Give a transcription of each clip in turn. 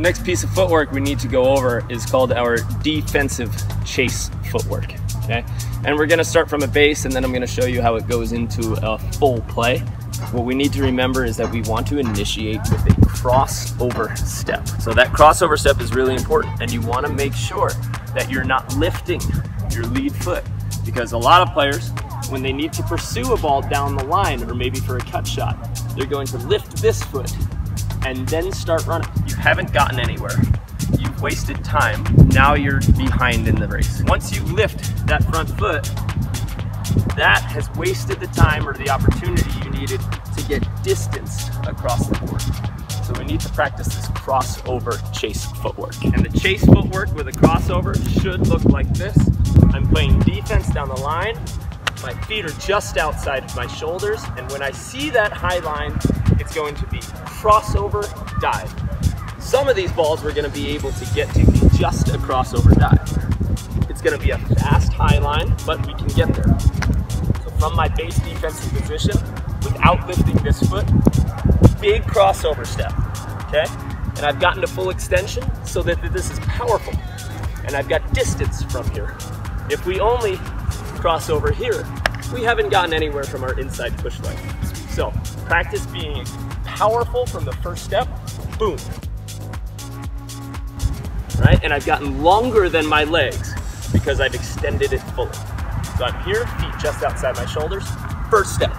The next piece of footwork we need to go over is called our defensive chase footwork, okay? And we're gonna start from a base, and then I'm gonna show you how it goes into a full play. What we need to remember is that we want to initiate with a crossover step. So that crossover step is really important, and you wanna make sure that you're not lifting your lead foot, because a lot of players, when they need to pursue a ball down the line, or maybe for a cut shot, they're going to lift this foot and then start running. You haven't gotten anywhere. You've wasted time. Now you're behind in the race. Once you lift that front foot, that has wasted the time or the opportunity you needed to get distance across the court. So we need to practice this crossover chase footwork. And the chase footwork with a crossover should look like this. I'm playing defense down the line. My feet are just outside of my shoulders, and when I see that high line, it's going to be crossover dive. Some of these balls we're going to be able to get to just a crossover dive. It's going to be a fast high line, but we can get there. So from my base defensive position, without lifting this foot, big crossover step, okay? And I've gotten to full extension so that this is powerful, and I've got distance from here. If we only cross over here, we haven't gotten anywhere from our inside push leg. So practice being powerful from the first step, boom. Right, and I've gotten longer than my legs because I've extended it fully. So I'm here, feet just outside my shoulders, first step.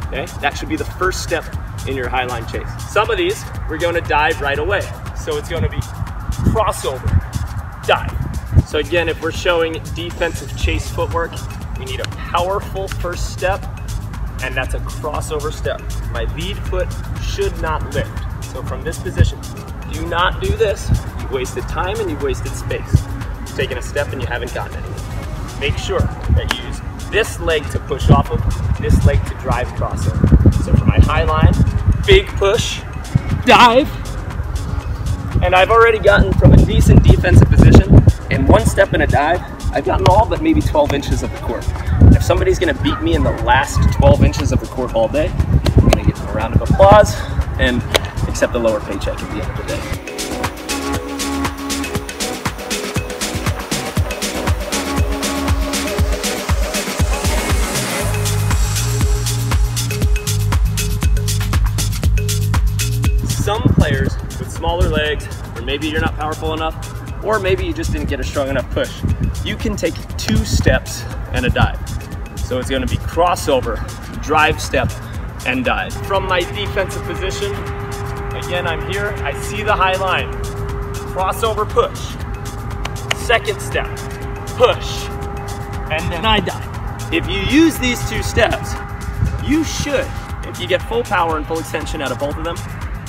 Okay, that should be the first step in your high line chase. Some of these, we're gonna dive right away. So it's gonna be crossover, dive. So again, if we're showing defensive chase footwork, we need a powerful first step, and that's a crossover step. My lead foot should not lift. So from this position, do not do this. You've wasted time and you've wasted space. You've taken a step and you haven't gotten anywhere. Make sure that you use this leg to push off of, this leg to drive crossover. So for my high line, big push, dive, and I've already gotten from a decent defensive position. In one step and a dive, I've gotten all but maybe 12 inches of the court. If somebody's gonna beat me in the last 12 inches of the court all day, I'm gonna give them a round of applause and accept a lower paycheck at the end of the day. Some players with smaller legs, or maybe you're not powerful enough, or maybe you just didn't get a strong enough push, you can take 2 steps and a dive. So it's gonna be crossover, drive step, and dive. From my defensive position, again, I'm here, I see the high line, crossover push, second step, push, and then I dive. If you use these 2 steps, you should, if you get full power and full extension out of both of them,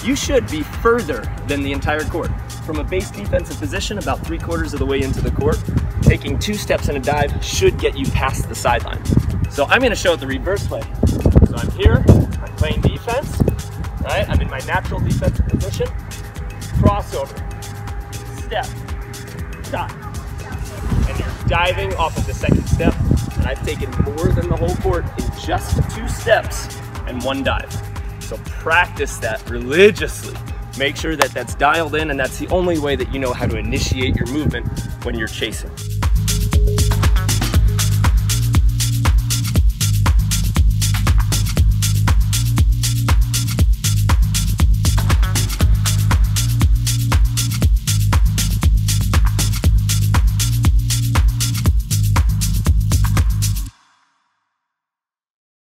you should be further than the entire court. From a base defensive position, about 3/4 of the way into the court, taking 2 steps and a dive should get you past the sideline. So I'm gonna show it the reverse way. So I'm here, I'm playing defense, right? I'm in my natural defensive position, crossover, step, dive. And you're diving off of the second step, and I've taken more than the whole court in just 2 steps and 1 dive. So practice that religiously. Make sure that that's dialed in, and that's the only way that you know how to initiate your movement when you're chasing.